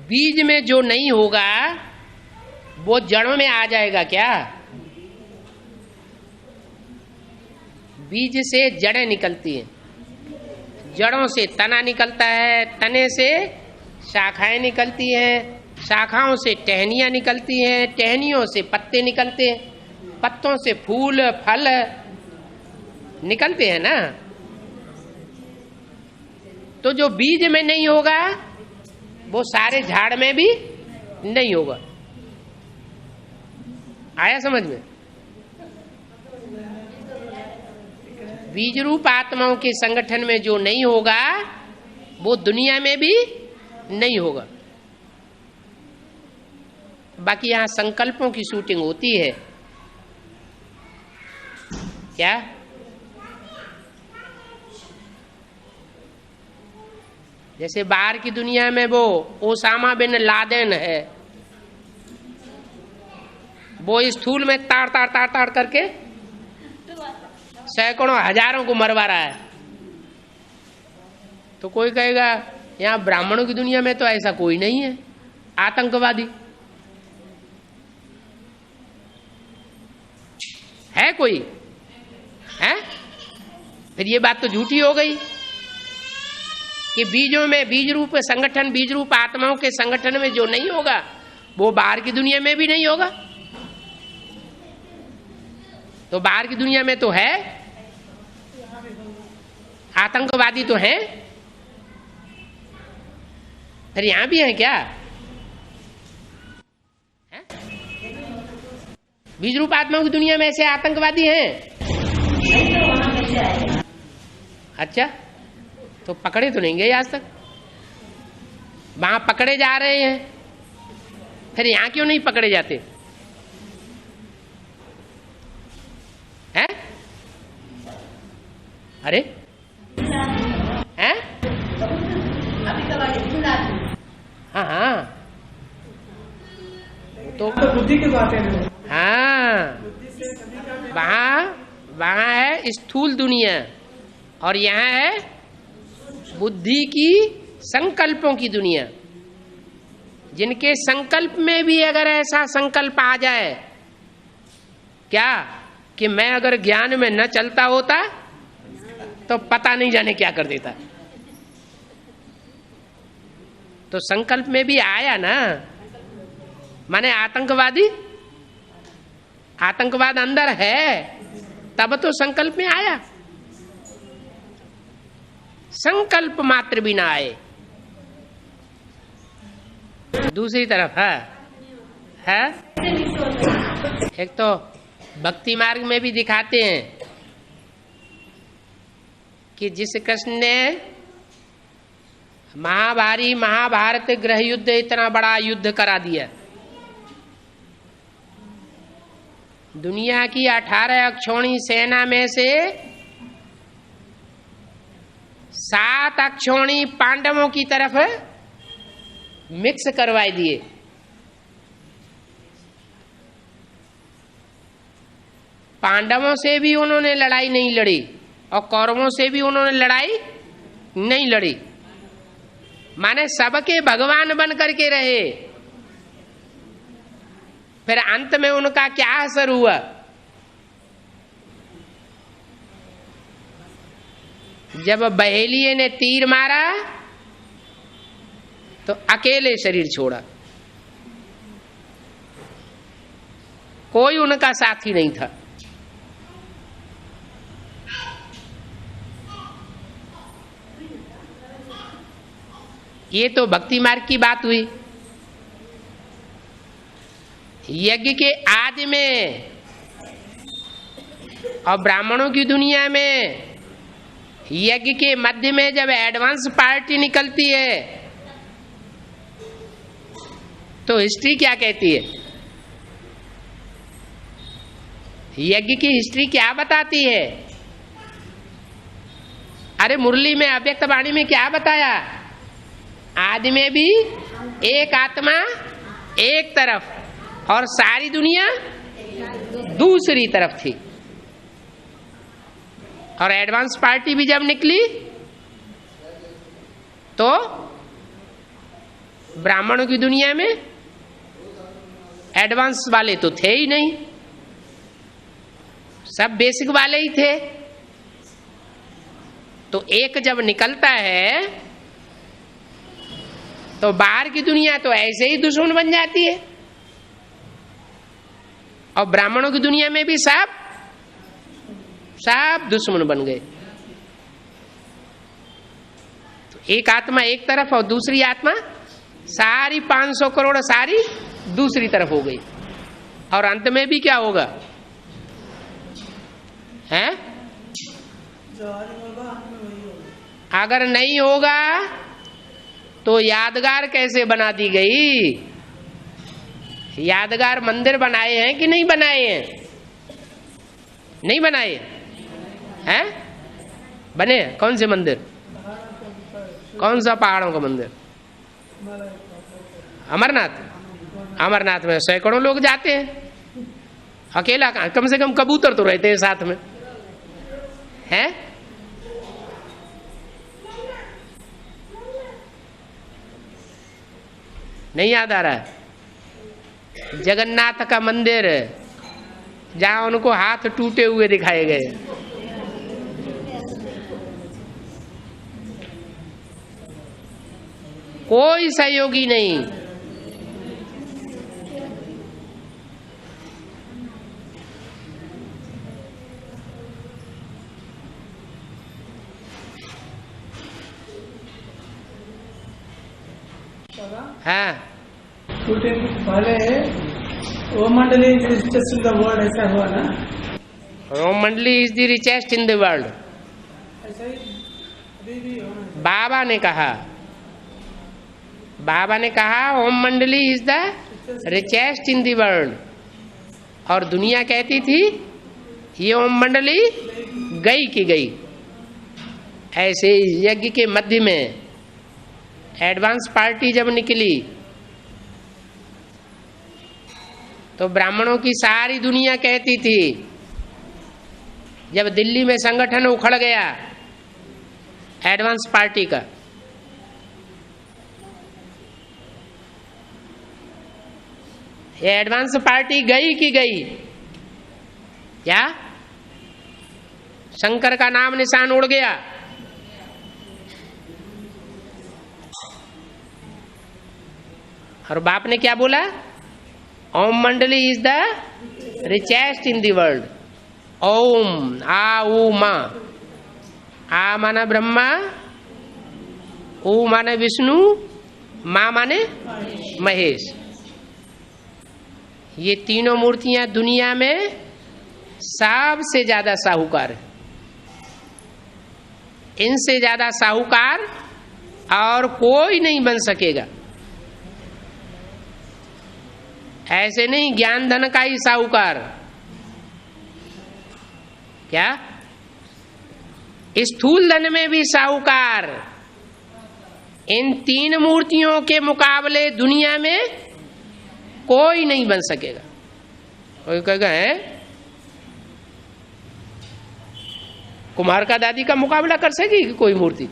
बीज में जो नहीं होगा वो जड़ों में आ जाएगा क्या? बीज से जड़ें निकलती हैं, जड़ों से तना निकलता है, तने से शाखाएं निकलती हैं, शाखाओं से टहनियां निकलती हैं, टहनियों से पत्ते निकलते हैं, पत्तों से फूल फल निकलते हैं ना। तो जो बीज में नहीं होगा वो सारे झाड़ में भी नहीं होगा। आया समझ में? बीज रूप आत्माओं के संगठन में जो नहीं होगा वो दुनिया में भी नहीं होगा। बाकी यहां संकल्पों की शूटिंग होती है क्या? जैसे बाहर की दुनिया में वो ओसामा बिन लादेन है, वो स्थूल में ताड़ ताड़ ताड़ ताड़ करके सैकड़ों हजारों को मरवा रहा है। तो कोई कहेगा यहाँ ब्राह्मणों की दुनिया में तो ऐसा कोई नहीं है, आतंकवादी है कोई है? फिर ये बात तो झूठी हो गई कि बीजों में, बीज रूप संगठन, बीज रूप आत्माओं के संगठन में जो नहीं होगा वो बाहर की दुनिया में भी नहीं होगा। तो बाहर की दुनिया में तो है, आतंकवादी तो है, फिर यहां भी है क्या? है? बीज रूप आत्माओं की दुनिया में ऐसे आतंकवादी हैं? अच्छा, तो पकड़े तो नहीं गए आज तक, वहां पकड़े जा रहे हैं, फिर यहां क्यों नहीं पकड़े जाते हैं? अरे हैं? हाँ हाँ, तो बुद्धि की बात है। हाँ, वहां है स्थूल दुनिया और यहाँ है बुद्धि की, संकल्पों की दुनिया। जिनके संकल्प में भी अगर ऐसा संकल्प आ जाए क्या कि मैं अगर ज्ञान में न चलता होता तो पता नहीं जाने क्या कर देता। तो संकल्प में भी आया ना, माने आतंकवादी, आतंकवाद अंदर है तब तो संकल्प में आया। संकल्प मात्र भी ना आए। दूसरी तरफ है एक तो भक्ति मार्ग में भी दिखाते हैं कि जिस कृष्ण ने महाभारत गृह युद्ध, इतना बड़ा युद्ध करा दिया, दुनिया की 18 अक्षौणी सेना में से 7 अक्षौणी पांडवों की तरफ मिक्स करवाए दिए। पांडवों से भी उन्होंने लड़ाई नहीं लड़ी और कौरवों से भी उन्होंने लड़ाई नहीं लड़ी, माने सबके भगवान बन करके रहे। फिर अंत में उनका क्या असर हुआ? जब बहेलिये ने तीर मारा तो अकेले शरीर छोड़ा, कोई उनका साथी नहीं था। ये तो भक्ति मार्ग की बात हुई। यज्ञ के आदि में और ब्राह्मणों की दुनिया में यज्ञ के मध्य में जब एडवांस पार्टी निकलती है तो हिस्ट्री क्या कहती है? यज्ञ की हिस्ट्री क्या बताती है? अरे मुरली में, अव्यक्त वाणी में क्या बताया? आदि में भी एक आत्मा एक तरफ और सारी दुनिया दूसरी तरफ थी। और एडवांस पार्टी भी जब निकली तो ब्राह्मणों की दुनिया में एडवांस वाले तो थे ही नहीं, सब बेसिक वाले ही थे। तो एक जब निकलता है तो बाहर की दुनिया तो ऐसे ही दुश्मन बन जाती है, और ब्राह्मणों की दुनिया में भी सब दुश्मन बन गए। तो एक आत्मा एक तरफ और दूसरी आत्मा सारी 500 करोड़ सारी दूसरी तरफ हो गई। और अंत में भी क्या होगा है? अगर नहीं होगा तो यादगार कैसे बना दी गई? यादगार मंदिर बनाए हैं कि नहीं बनाए हैं? नहीं बनाए हैं? बने? कौन से मंदिर? कौन सा पहाड़ों का मंदिर? अमरनाथ। अमरनाथ में सैकड़ों लोग जाते हैं, अकेला कम से कम कबूतर तो रहते हैं साथ में, हैं? नहीं याद आ रहा है? जगन्नाथ का मंदिर जहां उनको हाथ टूटे हुए दिखाए गए, कोई सहयोगी नहीं। हाँ, पहले ओम मंडली रिचेस्ट इन द वर्ल्ड ऐसा हुआ ना? ओम Mandali is the richest in the world, ऐसा ही अभी भी होना। बाबा ने कहा, बाबा ने कहा ओम Mandali is the richest in the world, और दुनिया कहती थी ये ओम मंडली गई की गई। ऐसे यज्ञ के मध्य में एडवांस पार्टी जब निकली तो ब्राह्मणों की सारी दुनिया कहती थी, जब दिल्ली में संगठन उखड़ गया एडवांस पार्टी का, ये एडवांस पार्टी गई की गई, क्या शंकर का नाम निशान उड़ गया। और बाप ने क्या बोला? Om Mandali is the richest in the world. ओम आ ऊ मा, आ माना ब्रह्मा, ऊ माने विष्णु, मा माने महेश। ये तीनों मूर्तियां दुनिया में सबसे ज्यादा साहूकार है। इनसे ज्यादा साहूकार और कोई नहीं बन सकेगा। ऐसे नहीं ज्ञान धन का ही साहूकार, क्या स्थूल धन में भी साहूकार। इन तीन मूर्तियों के मुकाबले दुनिया में कोई नहीं बन सकेगा। कोई कहेगा है कुम्हार का दादी का मुकाबला कर सकेगी कोई मूर्ति?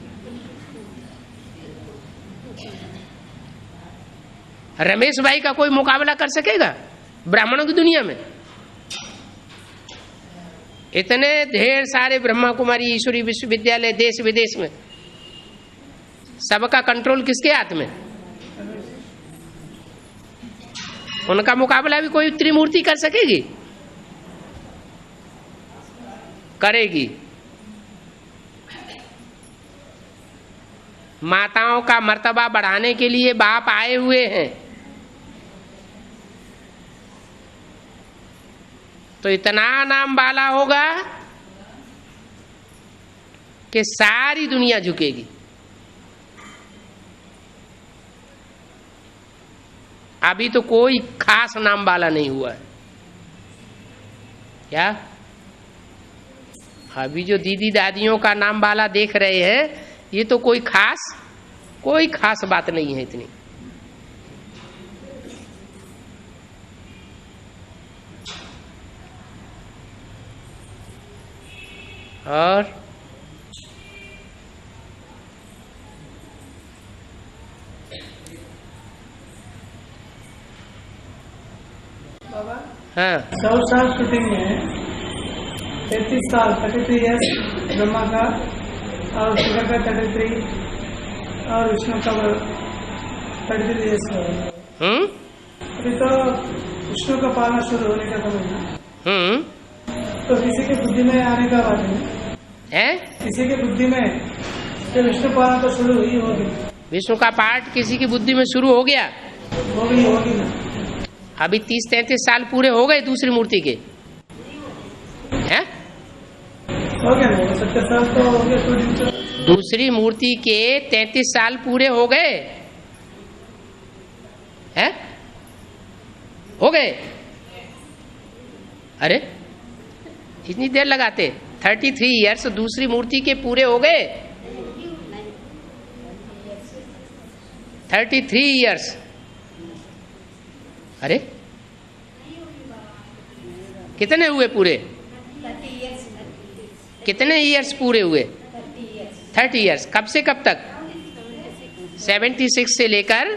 रमेश भाई का कोई मुकाबला कर सकेगा ब्राह्मणों की दुनिया में? इतने ढेर सारे ब्रह्मा कुमारी ईश्वरी विश्वविद्यालय देश विदेश में, सबका कंट्रोल किसके हाथ में? उनका मुकाबला भी कोई त्रिमूर्ति कर सकेगी? करेगी। माताओं का मर्तबा बढ़ाने के लिए बाप आए हुए हैं, तो इतना नाम वाला होगा कि सारी दुनिया झुकेगी। अभी तो कोई खास नाम वाला नहीं हुआ है, क्या? अभी जो दीदी दादियों का नाम वाला देख रहे हैं, ये तो कोई खास बात नहीं है इतनी। और बाबा हाँ 100 साल शूटिंग में 33 साल 33 ईयर्स ब्रह्मा का और शिव का 33 और विष्णु का 33 ईयर्स का। अभी तो विष्णु का पालना शुरू होने का समय है, तो किसी की बुद्धि में आने का बात है? किसी की बुद्धि में तो विष्णु पालना तो शुरू हुई होगी, विष्णु का पाठ किसी की बुद्धि में शुरू हो गया, होगी ना। अभी 30-33 साल पूरे हो गए दूसरी मूर्ति के, हैं? हो गया ना, 70 साल तो हो गए कुछ दिन तो। दूसरी मूर्ति के 33 साल पूरे हो गए, हैं? हो गए? अरे इतनी देर लगाते? 33 ईयर्स दूसरी मूर्ति के पूरे हो गए। 33 ईयर्स, अरे कितने हुए पूरे? कितने ईयर्स पूरे हुए? 30 ईयर्स। कब से कब तक? 76 से लेकर,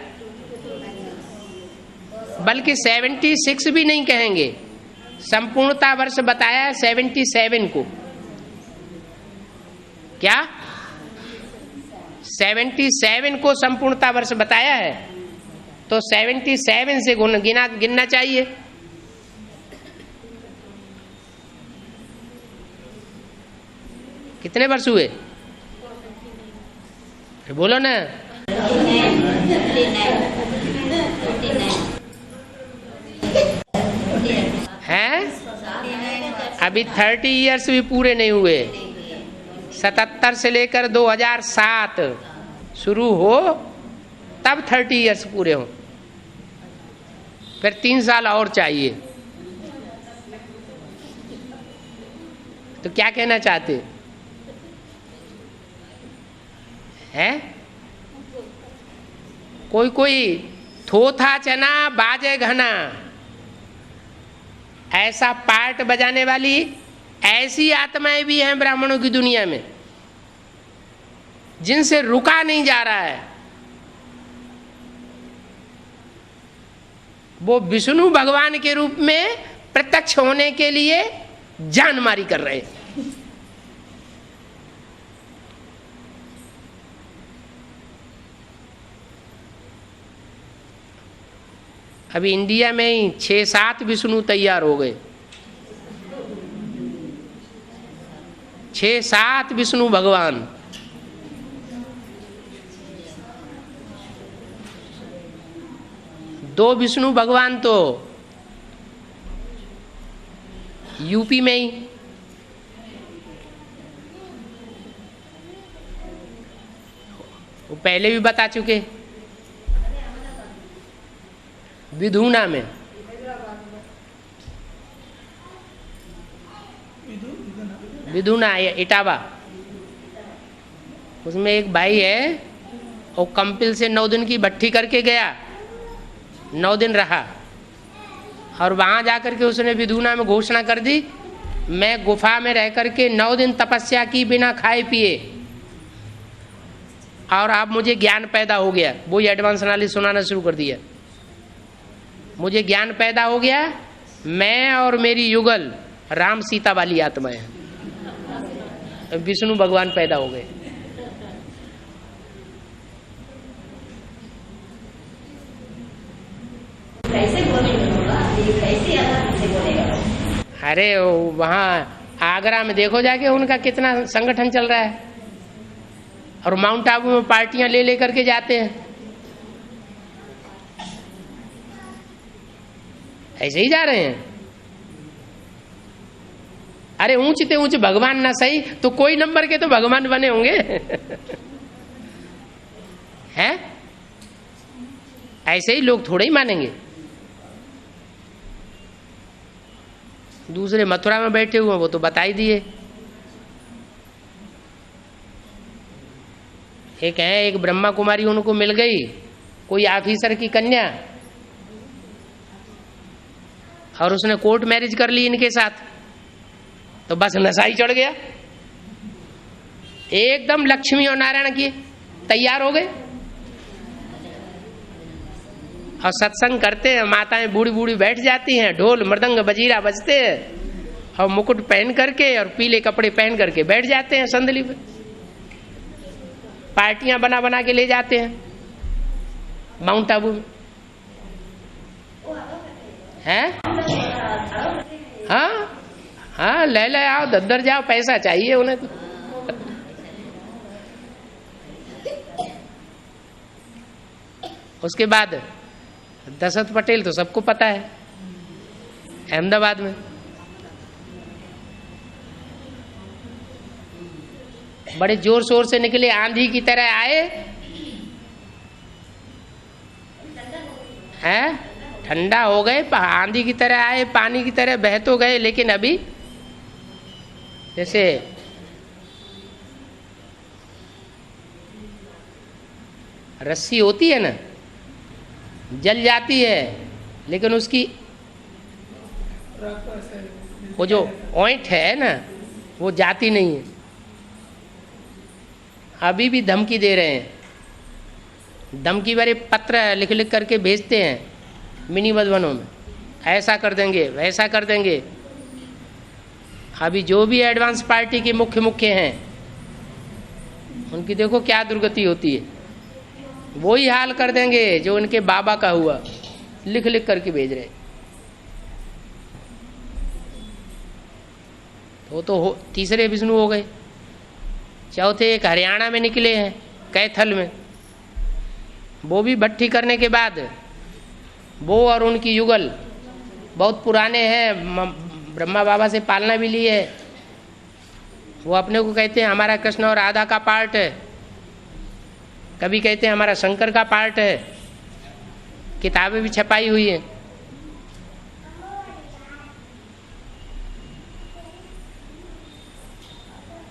बल्कि 76 भी नहीं कहेंगे, संपूर्णता वर्ष बताया है 77 को। क्या 77 को संपूर्णता वर्ष बताया है? तो 77 से गिनना चाहिए। कितने वर्ष हुए? बोलो ना। हैं? अभी 30 ईयर्स भी पूरे नहीं हुए। 77 से लेकर 2007 शुरू हो तब 30 ईयर्स पूरे हों, फिर 3 साल और चाहिए। तो क्या कहना चाहते हैं? कोई कोई थोथा चना बाजे घना, ऐसा पार्ट बजाने वाली ऐसी आत्माएं भी हैं ब्राह्मणों की दुनिया में, जिनसे रुका नहीं जा रहा है। वो विष्णु भगवान के रूप में प्रत्यक्ष होने के लिए जानमारी कर रहे हैं। अभी इंडिया में ही 6-7 विष्णु तैयार हो गए, 6-7 विष्णु भगवान। दो विष्णु भगवान तो यूपी में ही, वो पहले भी बता चुके, विधुना में। विधुना इटावा, उसमें एक भाई है, वो कंपिल से 9 दिन की भट्ठी करके गया, 9 दिन रहा, और वहां जाकर के उसने विधुना में घोषणा कर दी, मैं गुफा में रह करके 9 दिन तपस्या की बिना खाए पिए, और अब मुझे ज्ञान पैदा हो गया। वो एडवांस नॉलेज सुनाना शुरू कर दिया। मुझे ज्ञान पैदा हो गया, मैं और मेरी युगल राम सीता वाली आत्मा है, विष्णु भगवान पैदा हो गए। अरे वहाँ आगरा में देखो जाके उनका कितना संगठन चल रहा है, और माउंट आबू में पार्टियां ले लेकर के जाते हैं, ऐसे ही जा रहे हैं। अरे ऊंचते ऊंच भगवान ना सही तो कोई नंबर के तो भगवान बने होंगे हैं? ऐसे ही लोग थोड़े ही मानेंगे। दूसरे मथुरा में बैठे हुए वो तो बता ही दिए। एक है, एक ब्रह्मा कुमारी उनको मिल गई, कोई ऑफिसर की कन्या, और उसने कोर्ट मैरिज कर ली इनके साथ, तो बस नशा ही चढ़ गया, एकदम लक्ष्मी और नारायण की तैयार हो गए। और सत्संग करते हैं, माताएं बूढ़ी बूढ़ी बैठ जाती हैं, ढोल मृदंग बजीरा बजते हैं और मुकुट पहन करके और पीले कपड़े पहन करके बैठ जाते हैं संदली पे, पार्टियां बना बना के ले जाते हैं माउंट आबू में है। हाँ हाँ, ले आओ, दद्दर जाओ, पैसा चाहिए उन्हें तो। उसके बाद दशरथ पटेल तो सबको पता है, अहमदाबाद में बड़े जोर शोर से निकले, आंधी की तरह आए हैं, ठंडा हो गए, आंधी की तरह आए, पानी की तरह बह तो गए, लेकिन अभी जैसे रस्सी होती है ना, जल जाती है लेकिन उसकी वो जो ऑइंट है ना वो जाती नहीं है। अभी भी धमकी दे रहे हैं, धमकी भरे पत्र लिख लिख करके भेजते हैं मिनी बदवनों में, ऐसा कर देंगे वैसा कर देंगे। अभी जो भी एडवांस पार्टी के मुख्य हैं उनकी देखो क्या दुर्गति होती है, वही हाल कर देंगे जो उनके बाबा का हुआ, लिख लिख करके भेज रहे। वो तो तीसरे विष्णु हो गए। चौथे एक हरियाणा में निकले हैं, कैथल में, वो भी भट्टी करने के बाद वो और उनकी युगल बहुत पुराने हैं, ब्रह्मा बाबा से पालना भी ली है। वो अपने को कहते हैं हमारा कृष्ण और राधा का पार्ट है, कभी कहते हैं हमारा शंकर का पार्ट है, किताबें भी छपाई हुई हैं।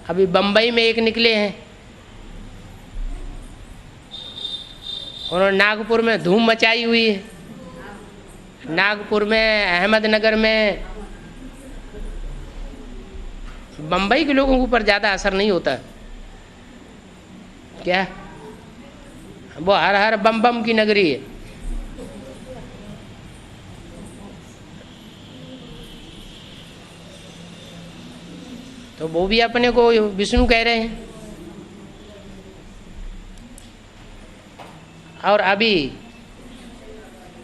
अभी बंबई में एक निकले हैं, उन्होंने नागपुर में धूम मचाई हुई है, नागपुर में, अहमदनगर में। बंबई के लोगों के ऊपर ज़्यादा असर नहीं होता क्या, वो हर हर बम बम की नगरी है। तो वो भी अपने को विष्णु कह रहे हैं। और अभी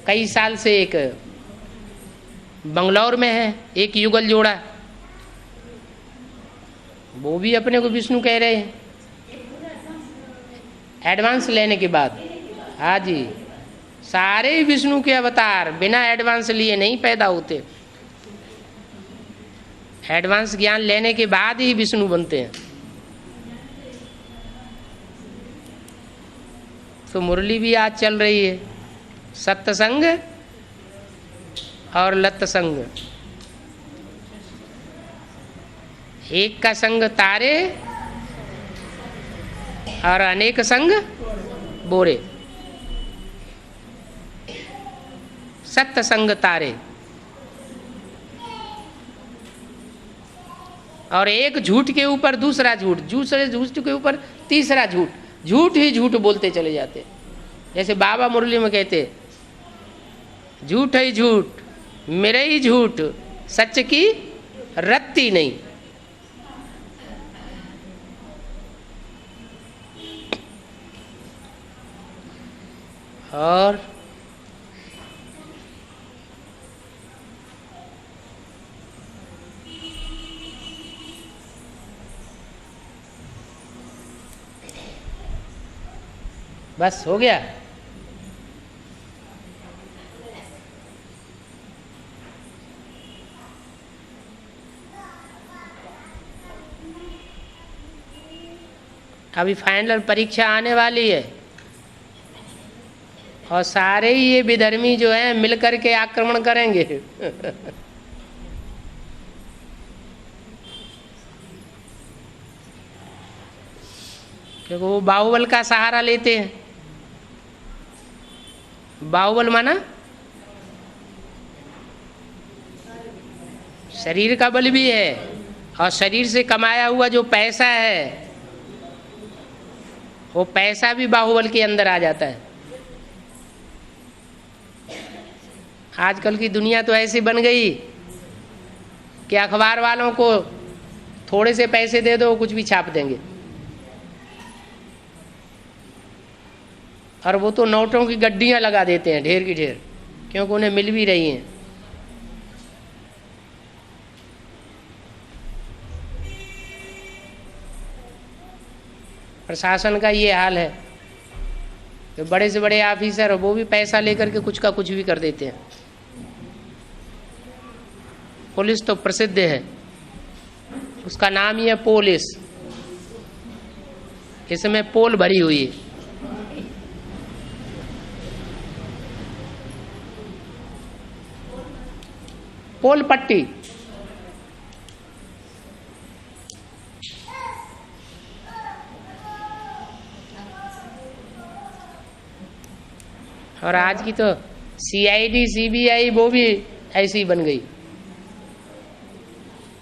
कई साल से एक बंगलौर में है एक युगल जोड़ा, वो भी अपने को विष्णु कह रहे हैं एडवांस लेने के बाद। हाँ जी, सारे विष्णु के अवतार बिना एडवांस लिए नहीं पैदा होते, एडवांस ज्ञान लेने के बाद ही विष्णु बनते हैं। तो मुरली भी आज चल रही है, सत्संग और लत्संग, एक का संग तारे और अनेक संग बोरे। सत्संग तारे और एक झूठ के ऊपर दूसरा झूठ, दूसरे झूठ के ऊपर तीसरा झूठ, झूठ ही झूठ बोलते चले जाते। जैसे बाबा मुरली में कहते, झूठ ही झूठ, मेरे ही झूठ, सच की रत्ती नहीं। और बस हो गया। अभी फाइनल परीक्षा आने वाली है और सारे ही ये विधर्मी जो हैं मिल करके आक्रमण करेंगे। क्योंकि वो बाहुबल का सहारा लेते हैं। बाहुबल माना शरीर का बल भी है, और शरीर से कमाया हुआ जो पैसा है वो पैसा भी बाहुबल के अंदर आ जाता है। आजकल की दुनिया तो ऐसी बन गई कि अखबार वालों को थोड़े से पैसे दे दो, कुछ भी छाप देंगे। और वो तो नोटों की गड्डियां लगा देते हैं ढेर की ढेर, क्योंकि उन्हें मिल भी रही हैं। प्रशासन का ये हाल है कि बड़े से बड़े ऑफिसर वो भी पैसा लेकर के कुछ का कुछ भी कर देते हैं। पुलिस तो प्रसिद्ध है, उसका नाम ही है पुलिस, इसमें पोल भरी हुई है। पोल पट्टी। और आज की तो CID CBI वो भी ऐसी ही बन गई,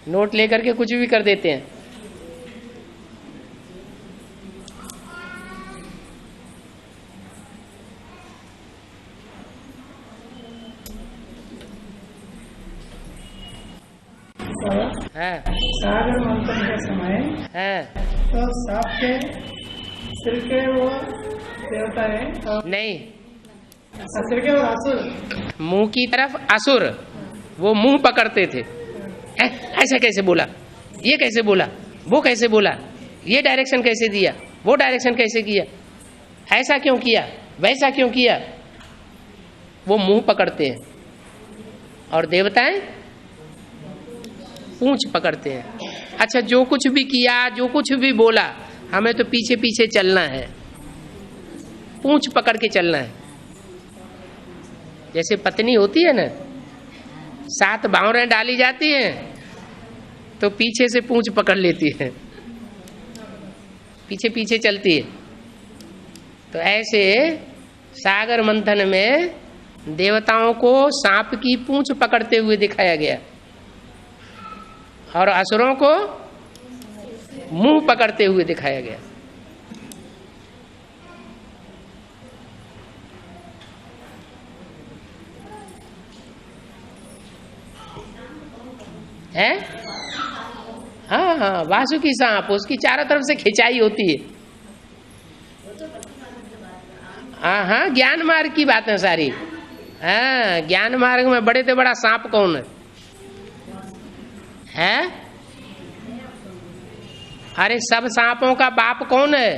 नोट लेकर के कुछ भी कर देते हैं। है सागर मंथन के समय है तो सांप के सिर के वो देवता है और नहीं, सिर के वो असुर, मुंह की तरफ असुर, वो मुंह पकड़ते थे। ऐसा कैसे बोला, ये कैसे बोला, वो कैसे बोला, ये डायरेक्शन कैसे दिया, वो डायरेक्शन कैसे किया, ऐसा क्यों किया, वैसा क्यों किया, वो मुंह पकड़ते हैं। और देवताएं पूंछ पकड़ते हैं। अच्छा, जो कुछ भी किया, जो कुछ भी बोला, हमें तो पीछे पीछे चलना है, पूंछ पकड़ के चलना है। जैसे पत्नी होती है ना, 7 बावरें डाली जाती हैं तो पीछे से पूंछ पकड़ लेती है, पीछे पीछे चलती है। तो ऐसे सागर मंथन में देवताओं को सांप की पूंछ पकड़ते हुए दिखाया गया और असुरों को मुंह पकड़ते हुए दिखाया गया। है हाँ, वासुकी सांप, उसकी चारों तरफ से खिंचाई होती है। हाँ, ज्ञान मार्ग की बात है सारी। हाँ, ज्ञान मार्ग में बड़े से बड़ा सांप कौन है? अरे सब सांपों का बाप कौन है?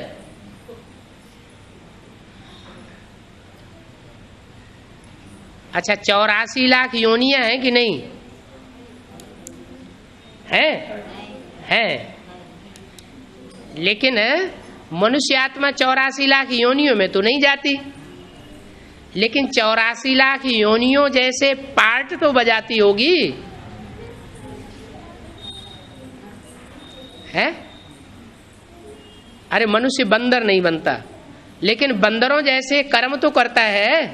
अच्छा, 84 लाख योनियां हैं कि नहीं? है। लेकिन मनुष्य आत्मा 84 लाख योनियों में तो नहीं जाती, लेकिन 84 लाख योनियों जैसे पार्ट तो बजाती होगी। है? अरे मनुष्य बंदर नहीं बनता, लेकिन बंदरों जैसे कर्म तो करता है।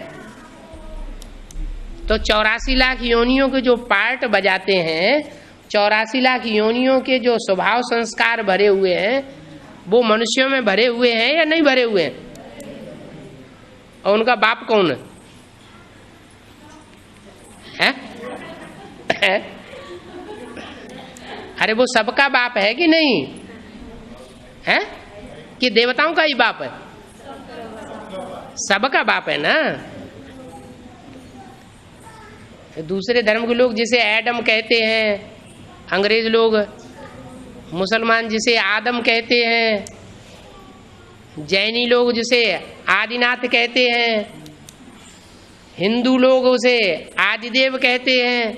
तो 84 लाख योनियों के जो पार्ट बजाते हैं, 84 लाख योनियों के जो स्वभाव संस्कार भरे हुए हैं, वो मनुष्यों में भरे हुए हैं या नहीं भरे हुए हैं? और उनका बाप कौन है? अरे वो सबका बाप है कि नहीं है? कि देवताओं का ही बाप है? सबका बाप है ना। दूसरे धर्म के लोग जिसे एडम कहते हैं, अंग्रेज लोग, मुसलमान जिसे आदम कहते हैं, जैनी लोग जिसे आदिनाथ कहते हैं, हिंदू लोग उसे आदिदेव कहते हैं।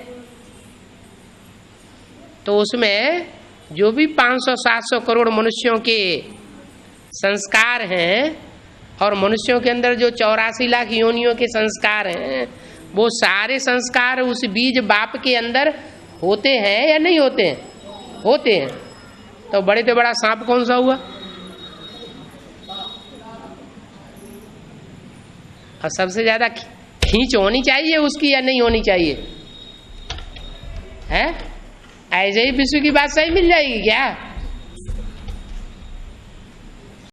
तो उसमें जो भी 500-700 करोड़ मनुष्यों के संस्कार हैं और मनुष्यों के अंदर जो 84 लाख योनियों के संस्कार हैं, वो सारे संस्कार उस बीज बाप के अंदर होते हैं या नहीं होते हैं? होते हैं। तो बड़े से बड़ा सांप कौन सा हुआ? और सबसे ज्यादा खींच होनी चाहिए उसकी या नहीं होनी चाहिए? है ऐसे ही विश्व की बात सही मिल जाएगी क्या?